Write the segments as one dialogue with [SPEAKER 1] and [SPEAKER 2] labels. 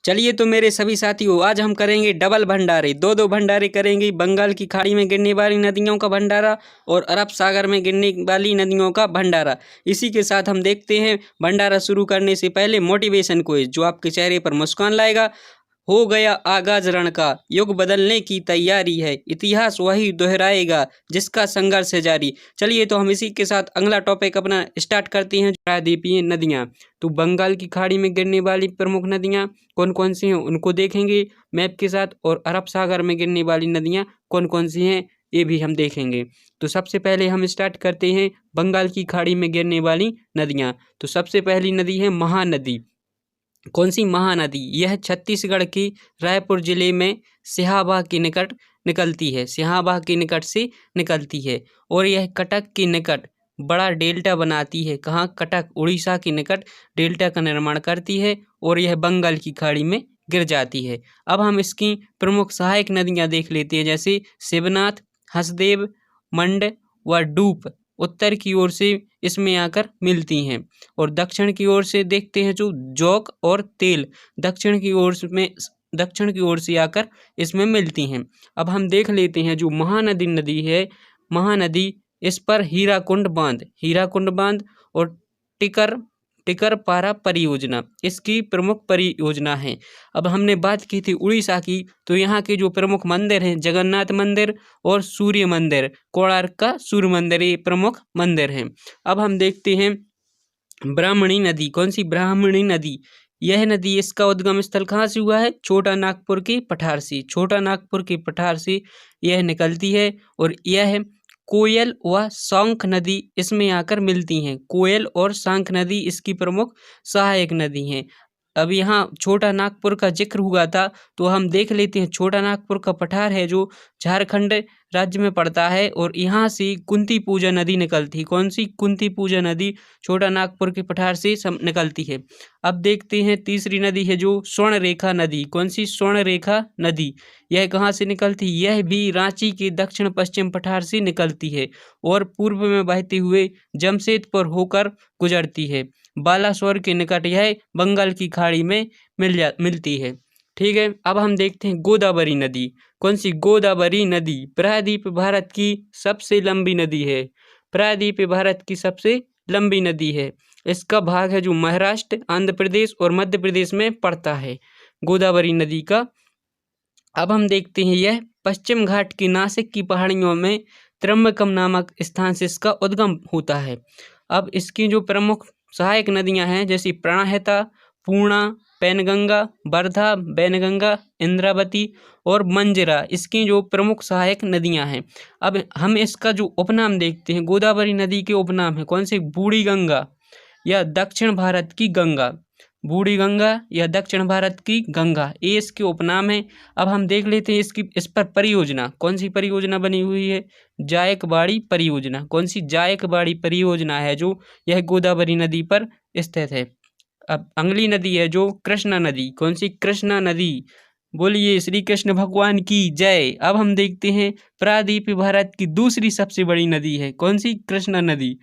[SPEAKER 1] चलिए तो मेरे सभी साथियों, आज हम करेंगे डबल भंडारे। दो भंडारे करेंगे। बंगाल की खाड़ी में गिरने वाली नदियों का भंडारा और अरब सागर में गिरने वाली नदियों का भंडारा। इसी के साथ हम देखते हैं भंडारा शुरू करने से पहले मोटिवेशन क्विज, जो आपके चेहरे पर मुस्कान लाएगा। हो गया आगाज रण का, युग बदलने की तैयारी है, इतिहास वही दोहराएगा जिसका संघर्ष है जारी। चलिए तो हम इसी के साथ अगला टॉपिक अपना स्टार्ट करते हैं। प्रायद्वीपीय नदियाँ। तो बंगाल की खाड़ी में गिरने वाली प्रमुख नदियाँ कौन कौन सी हैं उनको देखेंगे मैप के साथ, और अरब सागर में गिरने वाली नदियाँ कौन कौन सी हैं ये भी हम देखेंगे। तो सबसे पहले हम स्टार्ट करते हैं बंगाल की खाड़ी में गिरने वाली नदियाँ। तो सबसे पहली नदी है महानदी। कौन सी? महानदी। यह छत्तीसगढ़ की रायपुर जिले में सिहाबाह के निकट निकलती है। सिहाबाह के निकट से निकलती है और यह कटक के निकट बड़ा डेल्टा बनाती है। कहाँ? कटक, उड़ीसा के निकट डेल्टा का निर्माण करती है और यह बंगाल की खाड़ी में गिर जाती है। अब हम इसकी प्रमुख सहायक नदियाँ देख लेते हैं, जैसे शिवनाथ, हसदेव, मंड व डूप उत्तर की ओर से इसमें आकर मिलती हैं, और दक्षिण की ओर से देखते हैं जो जोक और तेल दक्षिण की ओर से आकर इसमें मिलती हैं। अब हम देख लेते हैं जो नदी है, महानदी, इस पर हीराकुंड बांध और टिकर टिकरपारा परियोजना इसकी प्रमुख परियोजना है। अब हमने बात की थी उड़ीसा की, तो यहाँ के जो प्रमुख मंदिर हैं, जगन्नाथ मंदिर और सूर्य मंदिर, कोणार्क का सूर्य मंदिर, ये प्रमुख मंदिर हैं। अब हम देखते हैं ब्राह्मणी नदी। कौन सी? ब्राह्मणी नदी। यह नदी, इसका उद्गम स्थल कहाँ से हुआ है? छोटा नागपुर के पठार से। छोटा नागपुर के पठार से यह निकलती है और यह कोयल व शंख नदी इसमें आकर मिलती हैं। कोयल और शंख नदी इसकी प्रमुख सहायक नदी हैं। अब यहाँ छोटा नागपुर का जिक्र हुआ था, तो हम देख लेते हैं। छोटा नागपुर का पठार है जो झारखंड राज्य में पड़ता है, और यहाँ से कुंती पूजा नदी निकलती है। कौन सी? कुंती पूजा नदी छोटा नागपुर के पठार से निकलती है। अब देखते हैं तीसरी नदी है जो स्वर्ण रेखा नदी। कौन सी? स्वर्ण रेखा नदी। यह कहाँ से निकलती है? यह भी रांची के दक्षिण पश्चिम पठार से निकलती है और पूर्व में बहते हुए जमशेदपुर होकर गुजरती है। बालासोर के निकट यह बंगाल की खाड़ी में मिलती है। ठीक है। अब हम देखते हैं गोदावरी नदी। कौन सी? गोदावरी नदी प्रायद्वीप भारत की सबसे लंबी नदी है। प्रायद्वीप भारत की सबसे लंबी नदी है। इसका भाग है जो महाराष्ट्र, आंध्र प्रदेश और मध्य प्रदेश में पड़ता है, गोदावरी नदी का। अब हम देखते हैं यह पश्चिम घाट की नासिक की पहाड़ियों में त्र्यंबकम नामक स्थान से इसका उद्गम होता है। अब इसकी जो प्रमुख सहायक नदियां हैं, जैसे प्राणहिता, पूर्णा, पैनगंगा, वर्धा, बैनगंगा, इंद्रावती और मंजरा, इसकी जो प्रमुख सहायक नदियां हैं। अब हम इसका जो उपनाम देखते हैं, गोदावरी नदी के उपनाम है कौन सी? बूढ़ी गंगा या दक्षिण भारत की गंगा। बूढ़ी गंगा या दक्षिण भारत की गंगा, ये इसके उपनाम है। अब हम देख लेते हैं इस पर परियोजना। कौन सी परियोजना बनी हुई है? जायकवाड़ी परियोजना। कौन सी? जायकवाड़ी परियोजना है जो यह गोदावरी नदी पर स्थित है। अब अगली नदी है जो कृष्णा नदी। कौन सी? कृष्णा नदी। बोलिए श्री कृष्ण भगवान की जय। अब हम देखते हैं प्रायद्वीप भारत की दूसरी सबसे बड़ी नदी है। कौन सी? कृष्णा नदी।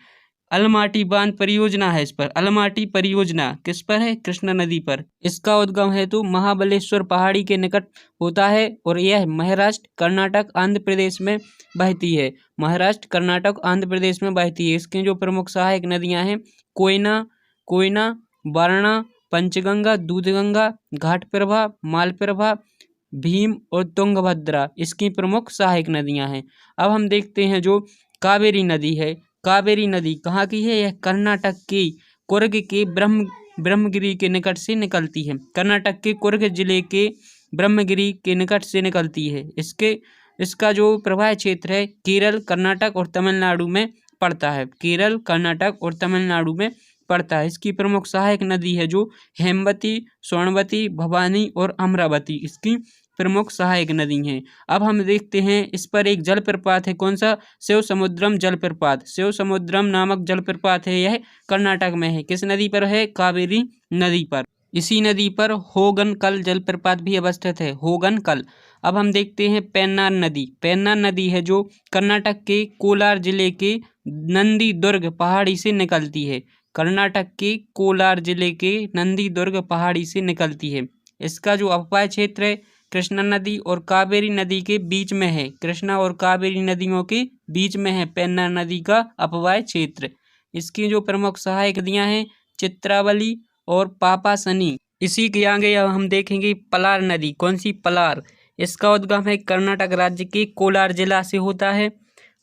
[SPEAKER 1] अलमाटी बांध परियोजना है इस पर। अलमाटी परियोजना किस पर है? कृष्णा नदी पर। इसका उद्गम है तो महाबलेश्वर पहाड़ी के निकट होता है और यह महाराष्ट्र, कर्नाटक, आंध्र प्रदेश में बहती है। महाराष्ट्र, कर्नाटक, आंध्र प्रदेश में बहती है। इसकी जो प्रमुख सहायक नदियां हैं, कोयना, वारणा, पंचगंगा, दूधगंगा, घाटप्रभा, मालप्रभा, भीम और तुंगभद्रा, इसकी प्रमुख सहायक नदियां हैं। अब हम देखते हैं जो कावेरी नदी है। कावेरी नदी कहाँ की है? यह कर्नाटक के कुर्ग के ब्रह्मगिरी के निकट से निकलती है। कर्नाटक के कुर्ग जिले के ब्रह्मगिरी के निकट से निकलती है। इसका जो प्रवाह क्षेत्र है केरल, कर्नाटक और तमिलनाडु में पड़ता है। केरल, कर्नाटक और तमिलनाडु में पड़ता है। इसकी प्रमुख सहायक नदी है जो हेमवती, स्वर्णवती, भवानी और अमरावती, इसकी प्रमुख सहायक नदी हैं। अब हम देखते हैं इस पर एक जलप्रपात है। कौन सा? शिव समुद्रम जलप्रपात। शिव समुद्रम नामक जलप्रपात है, यह कर्नाटक में है। किस नदी पर है? कावेरी नदी पर। इसी नदी पर होगनकल जलप्रपात भी अवस्थित है। होगनकल। अब हम देखते हैं पेन्नार नदी। पेन्नार नदी है जो कर्नाटक के कोलार जिले के नंदी दुर्ग पहाड़ी से निकलती है। कर्नाटक के कोलार जिले के नंदी दुर्ग पहाड़ी से निकलती है। इसका जो अपवाय क्षेत्र है कृष्णा नदी और कावेरी नदी के बीच में है। कृष्णा और कावेरी नदियों के बीच में है पेन्नार नदी का अपवाय क्षेत्र। इसकी जो प्रमुख सहायक नदियां हैं चित्रावली और पापासनी। इसी के आगे अब हम देखेंगे पलार नदी। कौन सी? पलार। इसका उद्गम है कर्नाटक राज्य के कोलार जिला से होता है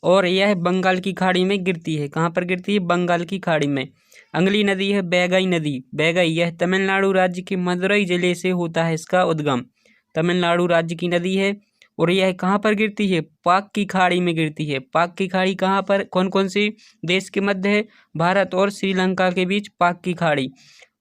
[SPEAKER 1] और यह बंगाल की खाड़ी में गिरती है। कहाँ पर गिरती है? बंगाल की खाड़ी में। अगली नदी है बैगई नदी। बैगई यह तमिलनाडु राज्य के मदुरई जिले से होता है इसका उद्गम। तमिलनाडु राज्य की नदी है और यह कहाँ पर गिरती है? पाक की खाड़ी में गिरती है। पाक की खाड़ी कहाँ पर, कौन कौन से देश के मध्य है? भारत और श्रीलंका के बीच पाक की खाड़ी।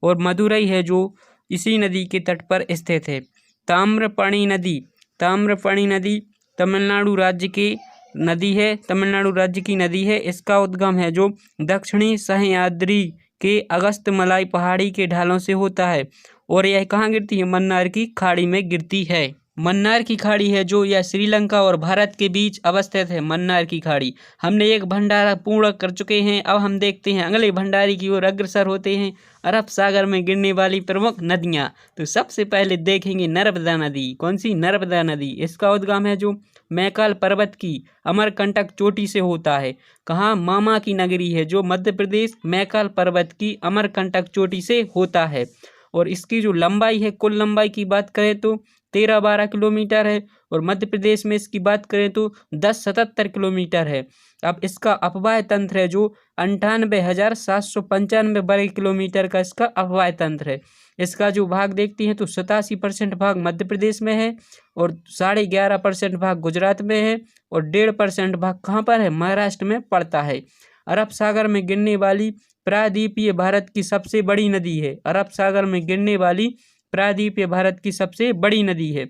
[SPEAKER 1] और मदुरई है जो इसी नदी के तट पर स्थित है। ताम्रपर्णी नदी। ताम्रपर्णी नदी तमिलनाडु राज्य की नदी है। तमिलनाडु राज्य की नदी है। इसका उद्गम है जो दक्षिणी सह्याद्री के अगस्त्यमलाई पहाड़ी के ढालों से होता है और यह कहाँ गिरती है? मन्नार की खाड़ी में गिरती है। मन्नार की खाड़ी है जो यह श्रीलंका और भारत के बीच अवस्थित है। मन्नार की खाड़ी। हमने एक भंडारा पूर्ण कर चुके हैं। अब हम देखते हैं अगले भंडारे की ओर अग्रसर होते हैं। अरब सागर में गिरने वाली प्रमुख नदियां। तो सबसे पहले देखेंगे नर्मदा नदी। कौन सी? नर्मदा नदी। इसका उद्गम है जो मैकाल पर्वत की अमरकंटक चोटी से होता है। कहाँ? मामा की नगरी है जो मध्य प्रदेश मैकाल पर्वत की अमरकंटक चोटी से होता है। और इसकी जो लंबाई है, कुल लंबाई की बात करें तो 13-12 किलोमीटर है और मध्य प्रदेश में इसकी बात करें तो 10-77 किलोमीटर है। अब इसका अपवाय तंत्र है जो 98,795 वर्ग किलोमीटर का इसका अपवाय तंत्र है। इसका जो भाग देखते हैं तो 87% भाग मध्य प्रदेश में है और 11.5% भाग गुजरात में है और 1.5% भाग कहाँ पर है? महाराष्ट्र में पड़ता है। अरब सागर में गिरने वाली प्रायद्वीपीय भारत की सबसे बड़ी नदी है। अरब सागर में गिरने वाली प्रायद्वीपीय भारत की सबसे बड़ी नदी है।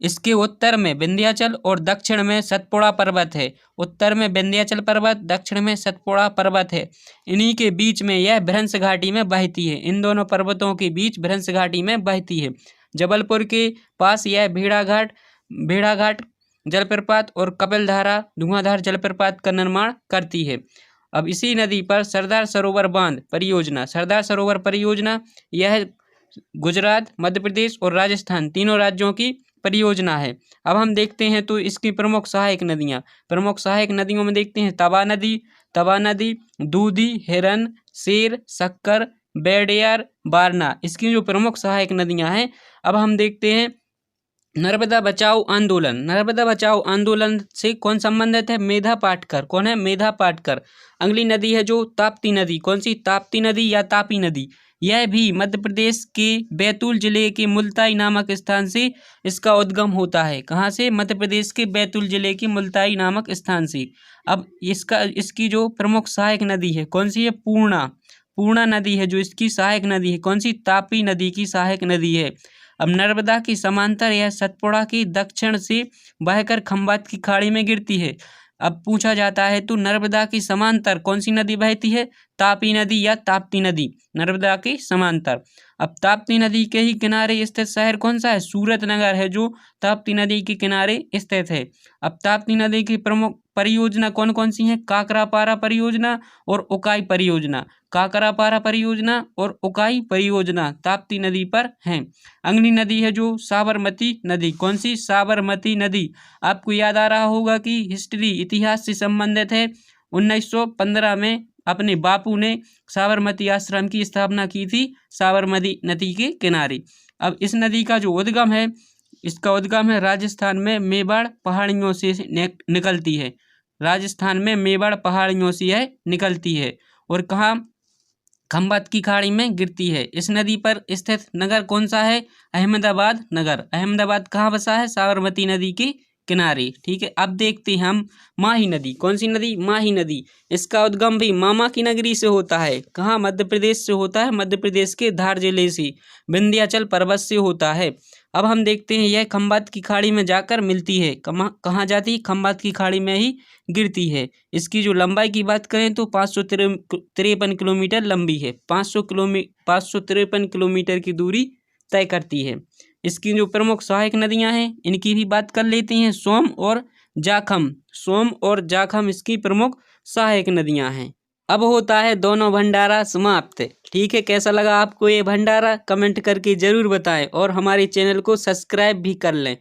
[SPEAKER 1] इसके उत्तर में विंध्याचल और दक्षिण में सतपुड़ा पर्वत है। उत्तर में विंध्याचल पर्वत, दक्षिण में सतपुड़ा पर्वत है। इन्हीं के बीच में यह भ्रंश घाटी में बहती है। इन दोनों पर्वतों के बीच भ्रंश घाटी में बहती है। जबलपुर के पास यह भेड़ाघाट जलप्रपात और कपिलधारा धुआंधार जलप्रपात का निर्माण करती है। अब इसी नदी पर सरदार सरोवर बांध परियोजना। सरदार सरोवर परियोजना यह गुजरात, मध्य प्रदेश और राजस्थान तीनों राज्यों की परियोजना है। अब हम देखते हैं तो इसकी प्रमुख सहायक नदियां। प्रमुख सहायक नदियों में देखते हैं तवा नदी, दूधी, हिरन, शेर, शक्कर, बेड़ियार, बारना। इसकी जो प्रमुख सहायक नदियां हैं। अब हम देखते हैं नर्मदा बचाओ आंदोलन। नर्मदा बचाओ आंदोलन से कौन संबंधित है? मेधा पाटकर। कौन है? मेधा पाटकर। अगली नदी है जो ताप्ती नदी। कौन सी? ताप्ती नदी या तापी नदी। यह भी मध्य प्रदेश के बैतूल जिले के मुल्ताई नामक स्थान से इसका उद्गम होता है। कहाँ से? मध्य प्रदेश के बैतूल जिले के मुल्ताई नामक स्थान से। अब इसकी जो प्रमुख सहायक नदी है कौन सी है? पूर्णा नदी है जो इसकी सहायक नदी है। कौन सी? तापी नदी की सहायक नदी है। अब नर्मदा की समांतर यह सतपुड़ा की दक्षिण से बहकर खंभात की खाड़ी में गिरती है। अब पूछा जाता है तो नर्मदा की समांतर कौन सी नदी बहती है? तापी नदी या ताप्ती नदी। नर्मदा की समांतर। अब ताप्ती नदी के ही किनारे स्थित शहर कौन सा है? सूरतनगर है जो ताप्ती नदी के किनारे स्थित है। अब ताप्ती नदी की प्रमुख परियोजना कौन कौन सी हैं? काकरापारा परियोजना और उकाई परियोजना। काकरापारा परियोजना और उकाई परियोजना ताप्ती नदी पर हैं। अगली नदी है जो साबरमती नदी। कौन सी? साबरमती नदी। आपको याद आ रहा होगा कि हिस्ट्री इतिहास से संबंधित है। 1915 में अपने बापू ने साबरमती आश्रम की स्थापना की थी साबरमती नदी के किनारे। अब इस नदी का जो उद्गम है, इसका उद्गम है राजस्थान में मेवाड़ पहाड़ियों से निकलती है। राजस्थान में मेवाड़ पहाड़ियों से यह निकलती है और कहाँ? खंभात की खाड़ी में गिरती है। इस नदी पर स्थित नगर कौन सा है? अहमदाबाद नगर। अहमदाबाद कहाँ बसा है? साबरमती नदी के किनारे। ठीक है। अब देखते हैं हम माही नदी। कौन सी नदी? माही नदी। इसका उद्गम भी मामा की नगरी से होता है। कहाँ? मध्य प्रदेश से होता है। मध्य प्रदेश के धार जिले से विंध्याचल पर्वत से होता है। अब हम देखते हैं यह खंभात की खाड़ी में जाकर मिलती है। कहाँ जाती है? खंभात की खाड़ी में ही गिरती है। इसकी जो लंबाई की बात करें तो 553 किलोमीटर लंबी है। 553 किलोमीटर की दूरी तय करती है। इसकी जो प्रमुख सहायक नदियां हैं इनकी भी बात कर लेते हैं। सोम और जाखम। सोम और जाखम इसकी प्रमुख सहायक नदियां हैं। अब होता है दोनों भंडारा समाप्त। ठीक है, कैसा लगा आपको ये भंडारा कमेंट करके ज़रूर बताएं और हमारे चैनल को सब्सक्राइब भी कर लें।